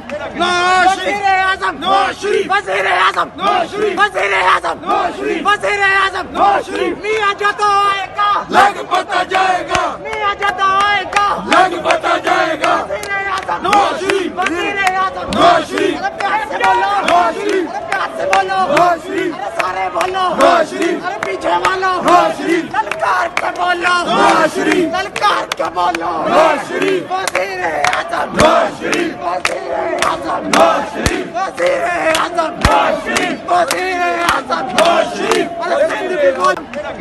नवाज शरीफ वज़ीर आज़म नवाज शरीफ मियां जतो आएगा लग पता जाएगा मियां जतो आएगा लग पता जाएगा वज़ीर आज़म नवाज शरीफ नवाज शरीफ नवाज शरीफ बोलो नवाज शरीफ सारे बोलो नवाज शरीफ पीछे वालो नवाज शरीफ ललकार के बोलो नवाज शरीफ ललकार के बोलो नवाज शरीफ वज़ीर आज़म नवाज शरीफ वज़ीर आज़म नवाज शरीफ वज़ीर आज़म नवाज शरीफ वज़ीर आज़म नवाज शरीफ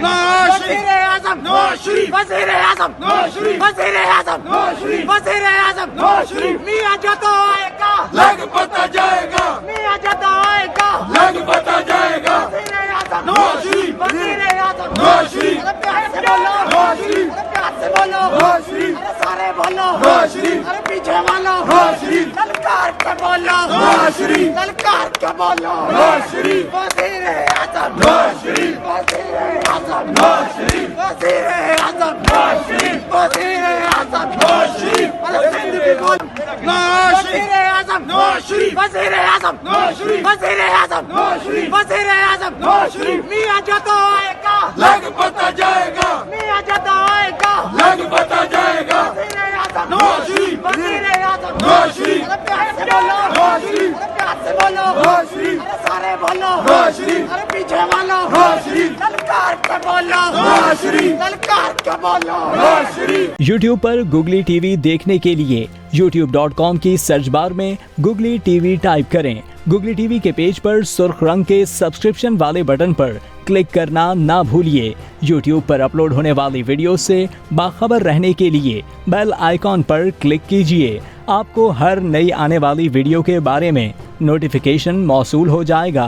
नवाज शरीफ वज़ीर आज़म नवाज शरीफ वज़ीर आज़म नवाज शरीफ वज़ीर आज़म नवाज शरीफ मियां जतो आएगा लग पता जाएगा मियां जतो आएगा लग पता जाएगा वज़ीर आज़म नवाज शरीफ वज़ीर आज़म नवाज शरीफ नवाज शरीफ बोलो नवाज शरीफ सारे बोलो नवाज शरीफ पीछे वालो नवाज शरीफ ललकार के बोलो नवाज शरीफ ललकार के बोलो नवाज शरीफ वज़ीर आज़म नवाज शरीफ वज़ीर आज़म नवाज शरीफ वज़ीर आज़म नवाज शरीफ वज़ीर आज़म नवाज शरीफ नवाज शरीफ वज़ीर आज़म नवाज शरीफ वज़ीर आज़म नवाज शरीफ वज़ीर आज़म नवाज शरीफ मियां जतो आएगा लग पता जाएगा मियां जतो आएगा लग पता जाएगा वज़ीर आज़म नवाज शरीफ वज़ीर आज़म नवाज शरीफ नवाज शरीफ बोलो नवाज शरीफ सारे बोलो नवाज शरीफ पीछे वालो नवाज शरीफ ललकार के बोलो नवाज शरीफ ललकार के बोलो नवाज शरीफ। YouTube पर गुगली टीवी देखने के लिए youtube.com की सर्च बार में गुगली टीवी टाइप करें। गुगली टीवी के पेज पर सुर्ख रंग के सब्सक्रिप्शन वाले बटन पर क्लिक करना ना भूलिए। YouTube पर अपलोड होने वाली वीडियो से बाखबर रहने के लिए बेल आइकॉन पर क्लिक कीजिए। आपको हर नई आने वाली वीडियो के बारे में नोटिफिकेशन मौसूल हो जाएगा।